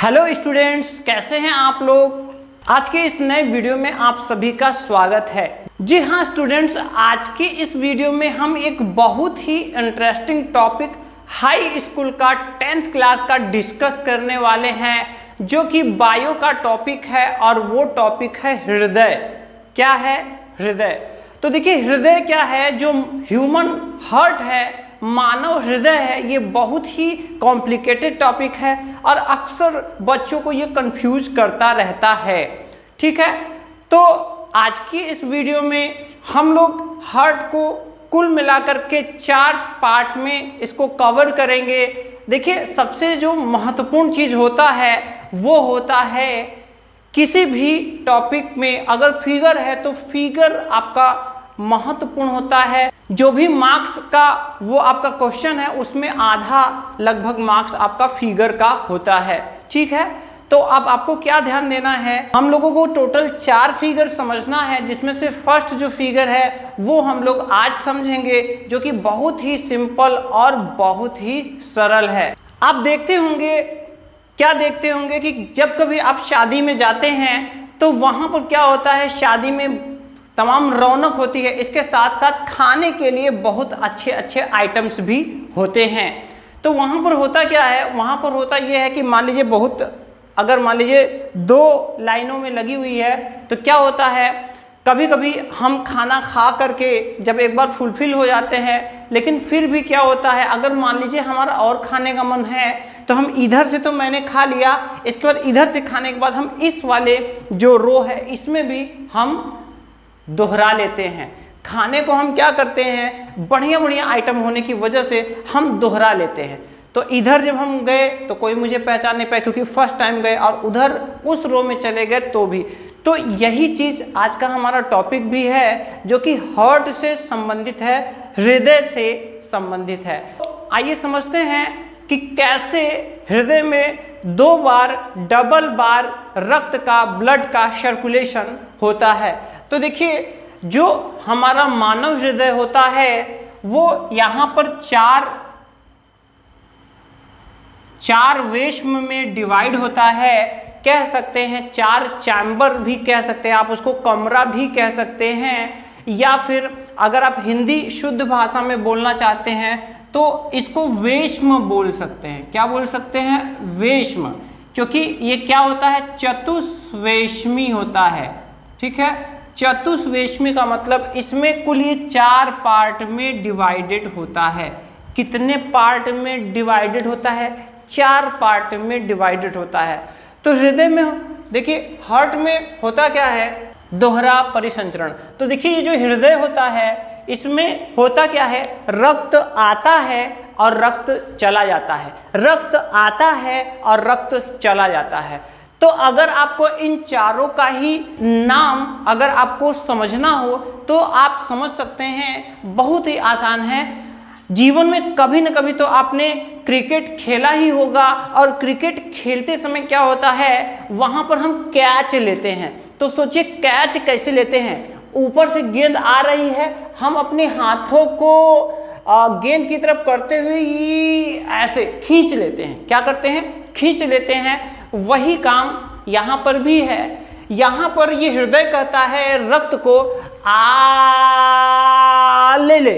Hello students, कैसे हैं आप लोग। आज के इस नए वीडियो में आप सभी का स्वागत है। जी हाँ स्टूडेंट्स, आज की इस वीडियो में हम एक बहुत ही इंटरेस्टिंग टॉपिक हाई स्कूल का 10th क्लास का डिस्कस करने वाले हैं, जो कि बायो का टॉपिक है और वो टॉपिक है हृदय। क्या है? हृदय। तो देखिए हृदय क्या है, जो ह्यूमन हार्ट है, मानव हृदय है, ये बहुत ही कॉम्प्लिकेटेड टॉपिक है और अक्सर बच्चों को ये कंफ्यूज करता रहता है। ठीक है, तो आज की इस वीडियो में हम लोग हार्ट को कुल मिलाकर के 4 पार्ट में इसको कवर करेंगे। देखिए सबसे जो महत्वपूर्ण चीज होता है वो होता है किसी भी टॉपिक में अगर फिगर है तो फिगर आपका महत्वपूर्ण होता है। जो भी मार्क्स का वो आपका क्वेश्चन है उसमें आधा लगभग मार्क्स आपका फिगर का होता है। ठीक है, तो अब आपको क्या ध्यान देना है, हम लोगों को टोटल 4 फिगर समझना है, जिसमें से फर्स्ट जो फिगर है वो हम लोग आज समझेंगे, जो कि बहुत ही सिंपल और बहुत ही सरल है। आप देखते होंगे, क्या देखते होंगे कि जब कभी आप शादी में जाते हैं तो वहां पर क्या होता है, शादी में तमाम रौनक होती है, इसके साथ साथ खाने के लिए बहुत अच्छे अच्छे आइटम्स भी होते हैं। तो वहाँ पर होता क्या है, वहाँ पर होता ये है कि मान लीजिए अगर मान लीजिए 2 लाइनों में लगी हुई है तो क्या होता है, कभी कभी हम खाना खा करके जब एक बार फुलफिल हो जाते हैं, लेकिन फिर भी क्या होता है, अगर मान लीजिए हमारा और खाने का मन है तो हम इधर से तो मैंने खा लिया, इसके बाद इधर से खाने के बाद हम इस वाले जो रो है इसमें भी हम दोहरा लेते हैं। खाने को हम क्या करते हैं, बढ़िया बढ़िया आइटम होने की वजह से हम दोहरा लेते हैं। तो इधर जब हम गए तो कोई मुझे पहचान नहीं पाया क्योंकि फर्स्ट टाइम गए, और उधर उस रो में चले गए तो भी। तो यही चीज आज का हमारा टॉपिक भी है, जो कि हार्ट से संबंधित है, हृदय से संबंधित है। आइए समझते हैं कि कैसे हृदय में 2 बार डबल बार रक्त का, ब्लड का सर्कुलेशन होता है। तो देखिए जो हमारा मानव हृदय होता है वो यहाँ पर चार वेश्म में डिवाइड होता है, कह सकते हैं 4 चैम्बर भी कह सकते हैं, आप उसको कमरा भी कह सकते हैं, या फिर अगर आप हिंदी शुद्ध भाषा में बोलना चाहते हैं तो इसको वेश्म बोल सकते हैं। क्या बोल सकते हैं? वेश्म, क्योंकि ये क्या होता है, चतुष्वेश्मी होता है। ठीक है, चतुष्वेश्मी का मतलब इसमें कुल ये 4 पार्ट में डिवाइडेड होता है। कितने पार्ट में डिवाइडेड होता है? 4 पार्ट में डिवाइडेड होता है। तो हृदय में देखिए, हार्ट में होता क्या है, दोहरा परिसंचरण। तो देखिए ये जो हृदय होता है इसमें होता क्या है, रक्त आता है और रक्त चला जाता है, रक्त आता है और रक्त चला जाता है। तो अगर आपको इन चारों का ही नाम अगर आपको समझना हो तो आप समझ सकते हैं, बहुत ही आसान है। जीवन में कभी न कभी तो आपने क्रिकेट खेला ही होगा, और क्रिकेट खेलते समय क्या होता है, वहां पर हम कैच लेते हैं। तो सोचिए कैच कैसे लेते हैं, ऊपर से गेंद आ रही है, हम अपने हाथों को गेंद की तरफ करते हुए ऐसे खींच लेते हैं। क्या करते हैं? खींच लेते हैं। वही काम यहाँ पर भी है। यहाँ पर ये हृदय कहता है रक्त को आ ले ले,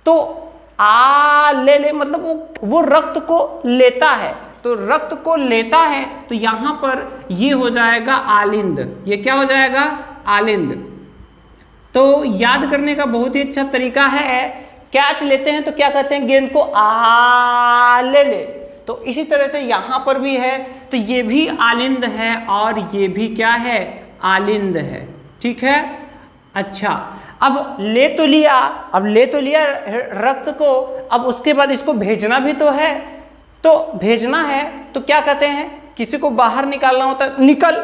तो आ ले ले मतलब वो रक्त को लेता है, तो रक्त को लेता है, तो यहाँ पर ये हो जाएगा आलिंद। ये क्या हो जाएगा? आलिंद। तो याद करने का बहुत ही अच्छा तरीका है, कैच लेते हैं तो क्या कहते हैं, गेंद को आ ले ले। तो इसी तरह से यहाँ पर भी है, तो ये भी आलिंद है और ये भी क्या है, आलिंद है। ठीक है, अच्छा अब ले तो लिया, रक्त को, अब उसके बाद इसको भेजना भी तो है। तो भेजना है तो क्या कहते हैं, किसी को बाहर निकालना होता है, निकल।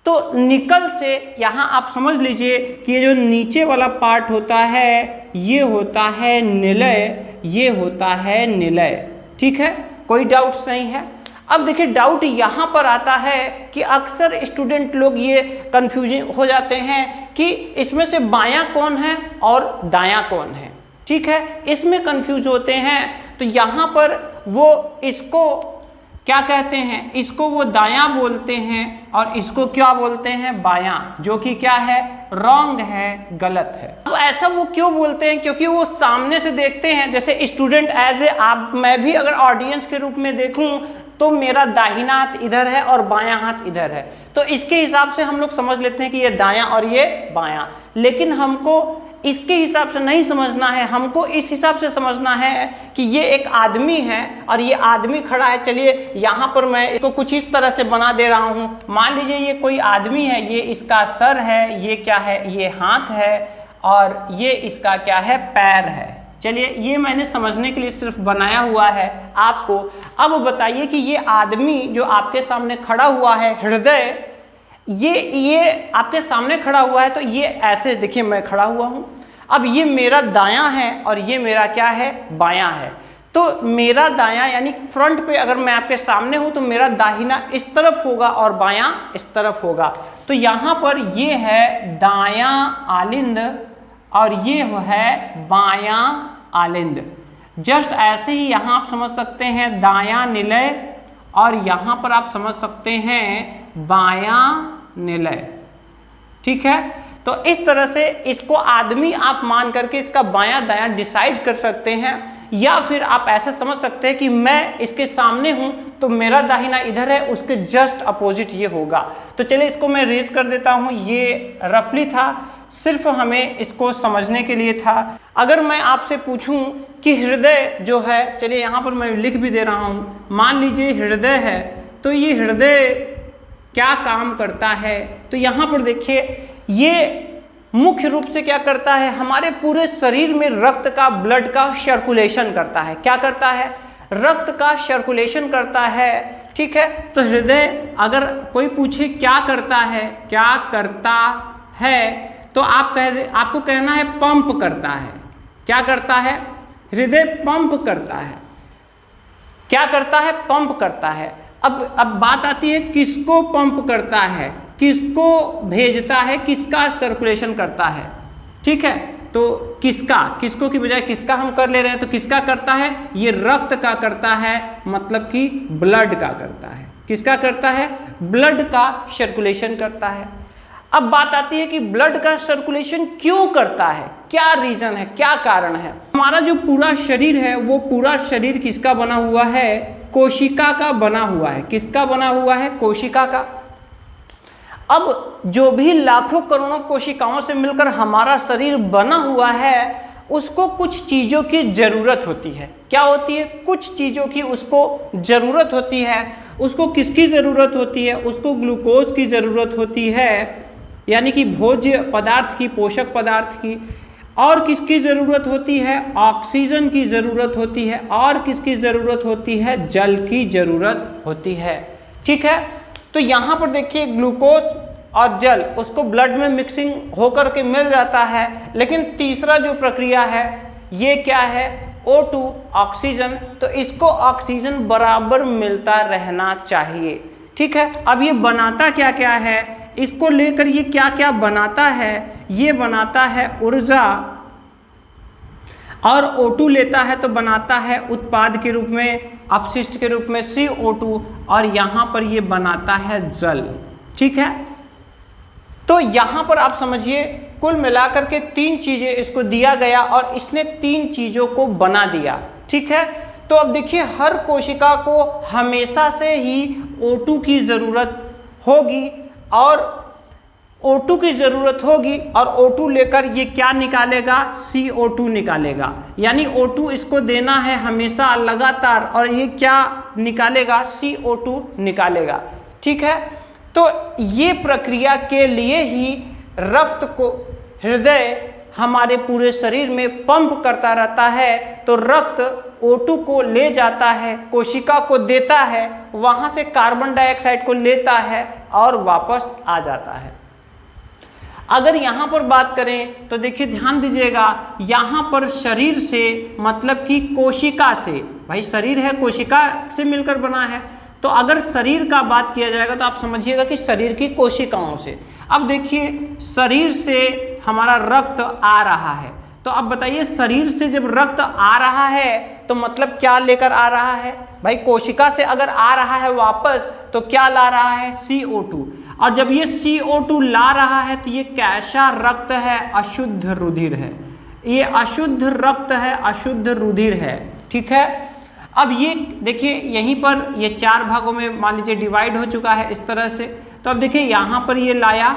तो निकल से यहाँ आप समझ लीजिए कि ये जो नीचे वाला पार्ट होता है ये होता है निलय, ये होता है निलय। ठीक है, कोई डाउट्स नहीं है। अब देखिए डाउट यहाँ पर आता है कि अक्सर स्टूडेंट लोग ये कंफ्यूजन हो जाते हैं कि इसमें से बायां कौन है और दायां कौन है। ठीक है, इसमें कंफ्यूज होते हैं। तो यहाँ पर वो इसको क्या कहते हैं, इसको वो दायां बोलते हैं और इसको क्या बोलते हैं, बायां, जो कि क्या है, रॉन्ग है, गलत है। तो ऐसा वो क्यों बोलते हैं, क्योंकि वो सामने से देखते हैं। जैसे स्टूडेंट एज ए आप, मैं भी अगर ऑडियंस के रूप में देखूं तो मेरा दाहिना हाथ इधर है और बायां हाथ इधर है, तो इसके हिसाब से हम लोग समझ लेते हैं कि ये दायां और ये बायां। लेकिन हमको इसके हिसाब से नहीं समझना है, हमको इस हिसाब से समझना है कि ये एक आदमी है और ये आदमी खड़ा है। चलिए यहाँ पर मैं इसको कुछ इस तरह से बना दे रहा हूँ। मान लीजिए ये कोई आदमी है, ये इसका सर है, ये क्या है, ये हाथ है और ये इसका क्या है, पैर है। चलिए ये मैंने समझने के लिए सिर्फ बनाया हुआ है आपको। अब बताइए कि ये आदमी जो आपके सामने खड़ा हुआ है, हृदय, ये आपके सामने खड़ा हुआ है, तो ये ऐसे देखिए मैं खड़ा हुआ हूं। अब ये मेरा दायां है और ये मेरा क्या है, बायां है। तो मेरा दायां यानी फ्रंट पे अगर मैं आपके सामने हूं तो मेरा दाहिना इस तरफ होगा और बायां इस तरफ होगा। तो यहां पर ये है दायां आलिंद और ये है बायां आलिंद। जस्ट ऐसे ही यहां आप समझ सकते हैं दायां निलय और यहां पर आप समझ सकते हैं बायां निलय। ठीक है, तो इस तरह से इसको आदमी आप मान करके इसका बायां दायां डिसाइड कर सकते हैं, या फिर आप ऐसे समझ सकते हैं कि मैं इसके सामने हूं तो मेरा दाहिना इधर है, उसके जस्ट अपोजिट ये होगा। तो चलिए इसको मैं रेज कर देता हूं। ये रफली था, सिर्फ हमें इसको समझने के लिए था। अगर मैं आपसे पूछूं कि हृदय जो है, चलिए यहाँ पर मैं लिख भी दे रहा हूँ, मान लीजिए हृदय है, तो ये हृदय क्या काम करता है, तो यहाँ पर देखिए ये मुख्य रूप से क्या करता है, हमारे पूरे शरीर में रक्त का, ब्लड का सर्कुलेशन करता है। क्या करता है, रक्त का सर्कुलेशन करता है। ठीक है, तो हृदय अगर कोई पूछे क्या करता है, क्या करता है, तो आपको कहना है पंप करता है। क्या करता है, हृदय पंप करता है। क्या करता है, पंप करता है। अब बात आती है किसको पंप करता है, किसको भेजता है, किसका सर्कुलेशन करता है। ठीक है, तो किसको की बजाय किसका हम कर ले रहे हैं, तो किसका करता है, ये रक्त का करता है, मतलब कि ब्लड का करता है। किसका करता है, ब्लड का सर्कुलेशन करता है। अब बात आती है कि ब्लड का सर्कुलेशन क्यों करता है, क्या रीजन है, क्या कारण है। हमारा जो पूरा शरीर है वो पूरा शरीर किसका बना हुआ है, कोशिका का बना हुआ है। किसका बना हुआ है, कोशिका का। अब जो भी लाखों करोड़ों कोशिकाओं से मिलकर हमारा शरीर बना हुआ है, उसको कुछ चीज़ों की ज़रूरत होती है। क्या होती है, कुछ चीज़ों की उसको ज़रूरत होती है। उसको किसकी ज़रूरत होती है, उसको ग्लूकोज की ज़रूरत होती है, यानी कि भोज्य पदार्थ की, पोषक पदार्थ की। और किसकी ज़रूरत होती है, ऑक्सीजन की ज़रूरत होती है। और किसकी ज़रूरत होती है, जल की ज़रूरत होती है। ठीक है, तो यहाँ पर देखिए ग्लूकोज और जल उसको ब्लड में मिक्सिंग होकर के मिल जाता है। लेकिन तीसरा जो प्रक्रिया है ये क्या है, O2 ऑक्सीजन। तो इसको ऑक्सीजन बराबर मिलता रहना चाहिए। ठीक है, अब ये बनाता क्या क्या है, इसको लेकर ये क्या क्या बनाता है, ये बनाता है ऊर्जा, और O2 लेता है तो बनाता है उत्पाद के रूप में, अपशिष्ट के रूप में CO2, और यहाँ पर ये बनाता है जल। ठीक है, तो यहाँ पर आप समझिए कुल मिलाकर के 3 चीज़ें इसको दिया गया और इसने 3 चीज़ों को बना दिया। ठीक है, तो अब देखिए हर कोशिका को हमेशा से ही O2 की ज़रूरत होगी और O2 की ज़रूरत होगी, और O2 लेकर ये क्या निकालेगा, CO2 निकालेगा। यानी O2 इसको देना है हमेशा लगातार, और ये क्या निकालेगा, CO2 निकालेगा। ठीक है, तो ये प्रक्रिया के लिए ही रक्त को हृदय हमारे पूरे शरीर में पंप करता रहता है। तो रक्त O2 को ले जाता है, कोशिका को देता है, वहाँ से कार्बन डाइऑक्साइड को लेता है और वापस आ जाता है। अगर यहाँ पर बात करें तो देखिए ध्यान दीजिएगा, यहाँ पर शरीर से मतलब कि कोशिका से, भाई शरीर है कोशिका से मिलकर बना है, तो अगर शरीर का बात किया जाएगा तो आप समझिएगा कि शरीर की कोशिकाओं से। अब देखिए शरीर से हमारा रक्त आ रहा है, तो अब बताइए शरीर से जब रक्त आ रहा है तो मतलब क्या लेकर आ रहा है भाई, कोशिका से अगर आ रहा है वापस तो क्या ला रहा है, CO2। और जब ये CO2 ला रहा है तो ये कैसा रक्त है, अशुद्ध रुधिर है। ये अशुद्ध रक्त है, अशुद्ध रुधिर है, ठीक है। अब ये देखिए यहीं पर ये 4 भागों में मान लीजिए डिवाइड हो चुका है इस तरह से। तो अब देखिए यहाँ पर ये लाया,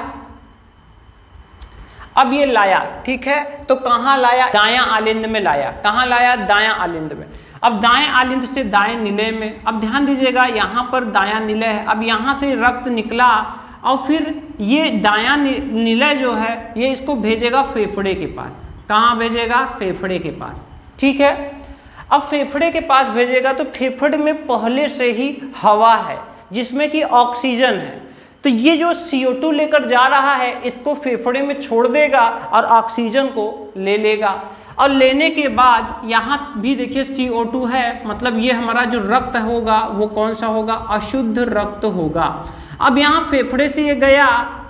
अब ये लाया, ठीक है। तो कहाँ लाया, दायां आलिंद में लाया। कहाँ लाया, दायां आलिंद में। अब दाएं आलिंद से दाएं निलय में, अब ध्यान दीजिएगा यहाँ पर दायां निलय है। अब यहाँ से रक्त निकला और फिर ये दायां निलय जो है ये इसको भेजेगा फेफड़े के पास। कहाँ भेजेगा, फेफड़े के पास, ठीक है। अब फेफड़े के पास भेजेगा तो फेफड़े में पहले से ही हवा है जिसमें कि ऑक्सीजन है। तो ये जो CO2 लेकर जा रहा है इसको फेफड़े में छोड़ देगा और ऑक्सीजन को ले लेगा। और लेने के बाद यहाँ भी देखिए CO2 है, मतलब ये हमारा जो रक्त होगा वो कौन सा होगा, अशुद्ध रक्त होगा। अब यहाँ फेफड़े से ये गया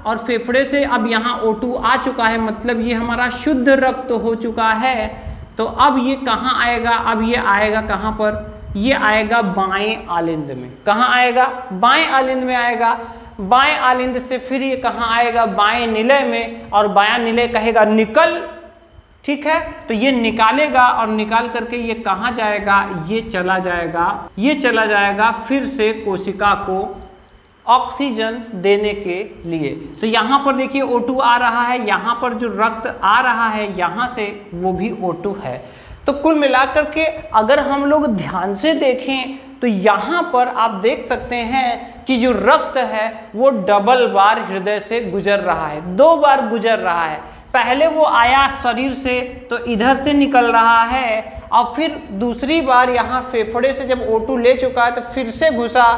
और फेफड़े से अब यहाँ O2 आ चुका है, मतलब ये हमारा शुद्ध रक्त हो चुका है। तो अब ये कहाँ आएगा, अब ये आएगा कहाँ पर, ये आएगा बाएं आलिंद में। कहाँ आएगा, बाएं आलिंद में आएगा। बाएं आलिंद से फिर ये कहाँ आएगा, बाएं निलय में, और बायां निलय कहेगा निकल, ठीक है। तो ये निकालेगा और निकाल करके ये कहाँ जाएगा, ये चला जाएगा, ये चला जाएगा फिर से कोशिका को ऑक्सीजन देने के लिए। तो यहाँ पर देखिए O2 आ रहा है, यहाँ पर जो रक्त आ रहा है यहाँ से वो भी O2 है। तो कुल मिलाकर के अगर हम लोग ध्यान से देखें तो यहाँ पर आप देख सकते हैं कि जो रक्त है वो डबल बार हृदय से गुजर रहा है, 2 बार गुजर रहा है। पहले वो आया शरीर से तो इधर से निकल रहा है, और फिर दूसरी बार यहाँ फेफड़े से जब O2 ले चुका है तो फिर से घुसा,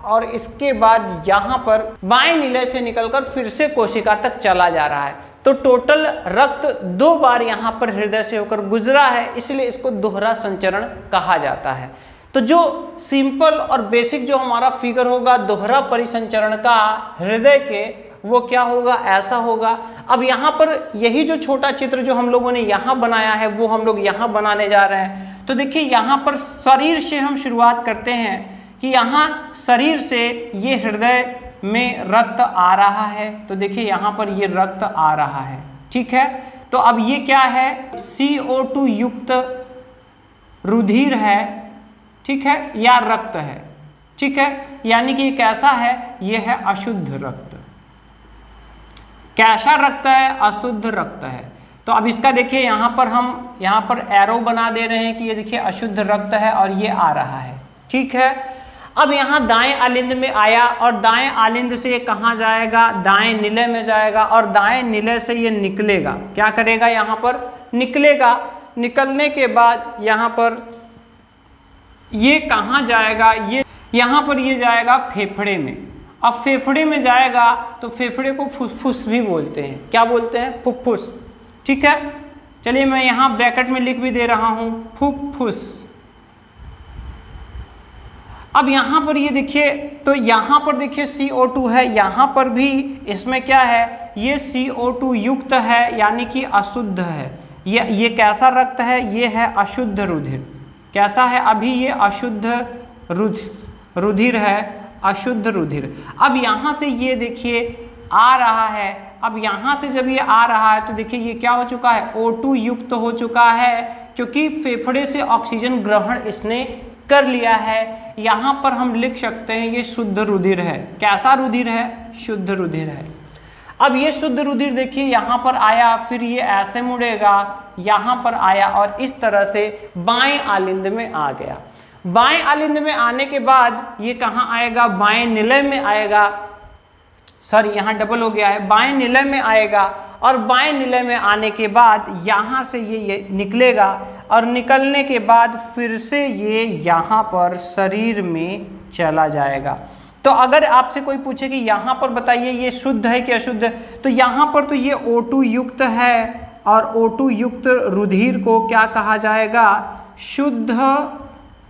और इसके बाद यहाँ पर बाएं निलय से निकलकर फिर से कोशिका तक चला जा रहा है। तो टोटल रक्त 2 बार यहाँ पर हृदय से होकर गुजरा है, इसलिए इसको दोहरा संचरण कहा जाता है। तो जो सिंपल और बेसिक जो हमारा फिगर होगा दोहरा परिसंचरण का हृदय के, वो क्या होगा, ऐसा होगा। अब यहाँ पर यही जो छोटा चित्र जो हम लोगों ने यहाँ बनाया है वो हम लोग यहाँ बनाने जा रहे हैं। तो देखिए यहाँ पर शरीर से हम शुरुआत करते हैं कि यहाँ शरीर से ये हृदय में रक्त आ रहा है। तो देखिए यहाँ पर ये रक्त आ रहा है, ठीक है। तो अब ये क्या है, CO2 युक्त रुधिर है, ठीक है, या रक्त है, ठीक है। यानी कि ये कैसा है, ये है अशुद्ध रक्त। कैसा रक्त है, अशुद्ध रक्त है। तो अब इसका देखिए यहाँ पर हम यहाँ पर एरो बना दे रहे हैं कि ये देखिए अशुद्ध रक्त है और ये आ रहा है, ठीक है। अब यहाँ दाएं आलिंद में आया और दाएं आलिंद से ये कहाँ जाएगा, दाएं निलय में जाएगा, और दाएं निलय से ये निकलेगा। क्या करेगा, यहाँ पर निकलेगा। निकलने के बाद यहाँ पर ये कहाँ जाएगा, ये यहाँ पर ये जाएगा फेफड़े में। अब फेफड़े में जाएगा तो फेफड़े को फुफ्फुस भी बोलते हैं। क्या बोलते हैं, फुफ्फुस, ठीक है। चलिए मैं यहाँ ब्रैकेट में लिख भी दे रहा हूँ, फुफ्फुस। अब यहाँ पर ये देखिए, तो यहाँ पर देखिए CO2 है, यहाँ पर भी इसमें क्या है, ये CO2 युक्त है यानी कि अशुद्ध है। ये कैसा रक्त है, ये है अशुद्ध रुधिर। कैसा है, अभी ये अशुद्ध रुधिर है, अशुद्ध रुधिर। अब यहाँ से ये देखिए आ रहा है। अब यहाँ से जब ये आ रहा है तो देखिए ये क्या हो चुका है, O2 युक्त हो चुका है, क्योंकि फेफड़े से ऑक्सीजन ग्रहण इसने कर लिया है। यहाँ पर हम लिख सकते हैं ये शुद्ध रुधिर है। कैसा रुधिर है, शुद्ध रुधिर है। अब ये शुद्ध रुधिर देखिए यहाँ पर आया, फिर ये ऐसे मुड़ेगा, यहाँ पर आया और इस तरह से बाएं आलिंद में आ गया। बाएं आलिंद में आने के बाद ये कहाँ आएगा, बाएं निलय में आएगा। सॉरी यहाँ डबल हो गया है, बाएं निलय में आएगा, और बाएं निलय में आने के बाद यहाँ से ये निकलेगा, और निकलने के बाद फिर से ये यहाँ पर शरीर में चला जाएगा। तो अगर आपसे कोई पूछे कि यहाँ पर बताइए ये शुद्ध है कि अशुद्ध है, तो यहाँ पर तो ये O2 युक्त है, और O2 युक्त रुधिर को क्या कहा जाएगा, शुद्ध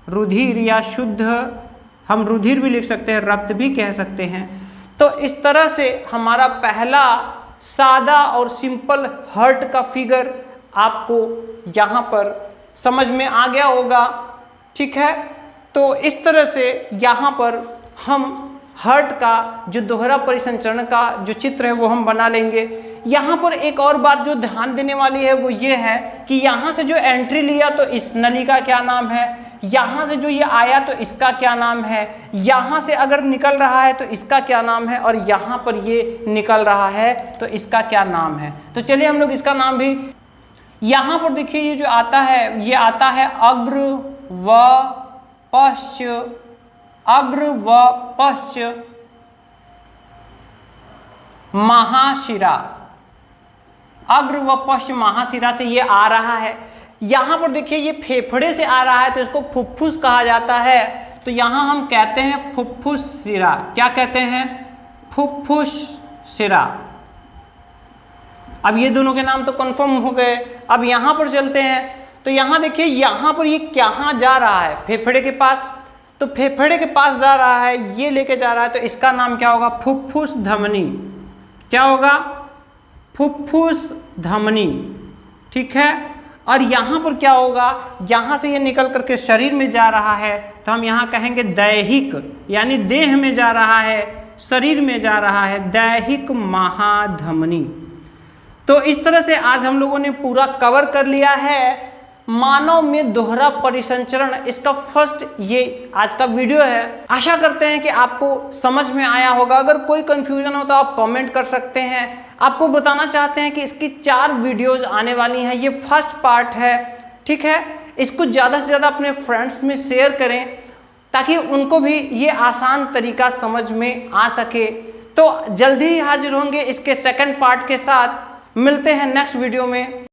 रुधिर, या शुद्ध हम रुधिर भी लिख सकते हैं, रक्त भी कह सकते हैं। तो इस तरह से हमारा पहला सादा और सिंपल हार्ट का फिगर आपको यहाँ पर समझ में आ गया होगा। ठीक है, तो इस तरह से यहाँ पर हम हार्ट का जो दोहरा परिसंचरण का जो चित्र है वो हम बना लेंगे। यहाँ पर एक और बात जो ध्यान देने वाली है वो ये है कि यहाँ से जो एंट्री लिया तो इस नली का क्या नाम है, यहाँ से जो ये आया तो इसका क्या नाम है, यहाँ से अगर निकल रहा है तो इसका क्या नाम है, और यहाँ पर ये निकल रहा है तो इसका क्या नाम है। तो चलिए हम लोग इसका नाम भी, यहाँ पर देखिए ये जो आता है ये आता है अग्र व पश्च, अग्र व पश्च महाशिरा, अग्र व पश्च महाशिरा से ये आ रहा है। यहाँ पर देखिए ये फेफड़े से आ रहा है तो इसको फुफ्फुस कहा जाता है, तो यहाँ हम कहते हैं फुफ्फुस शिरा। क्या कहते हैं? फुफ्फुस शिरा। अब ये दोनों के नाम तो कंफर्म हो गए। अब यहाँ पर चलते हैं, तो यहाँ देखिए यहाँ पर ये कहाँ जा रहा है? फेफड़े के पास, तो फेफड़े के पास जा रहा है, ये लेके जा रहा है, तो इसका नाम क्या होगा? फुफ्फुस धमनी। क्या होगा? फुफ्फुस धमनी। ठीक है, और यहाँ पर क्या होगा? यहाँ से ये निकल करके शरीर में जा रहा है तो हम यहाँ कहेंगे दैहिक, यानी देह में जा रहा है, शरीर में जा रहा है, दैहिक महाधमनी। तो इस तरह से आज हम लोगों ने पूरा कवर कर लिया है मानव में दोहरा परिसंचरण। इसका फर्स्ट ये आज का वीडियो है। आशा करते हैं कि आपको समझ में आया होगा। अगर कोई कंफ्यूजन हो तो आप कमेंट कर सकते हैं। आपको बताना चाहते हैं कि इसकी 4 वीडियोज आने वाली हैं, ये फर्स्ट पार्ट है। ठीक है, इसको ज़्यादा से ज़्यादा अपने फ्रेंड्स में शेयर करें ताकि उनको भी ये आसान तरीका समझ में आ सके। तो जल्दी ही हाजिर होंगे इसके सेकंड पार्ट के साथ। मिलते हैं नेक्स्ट वीडियो में।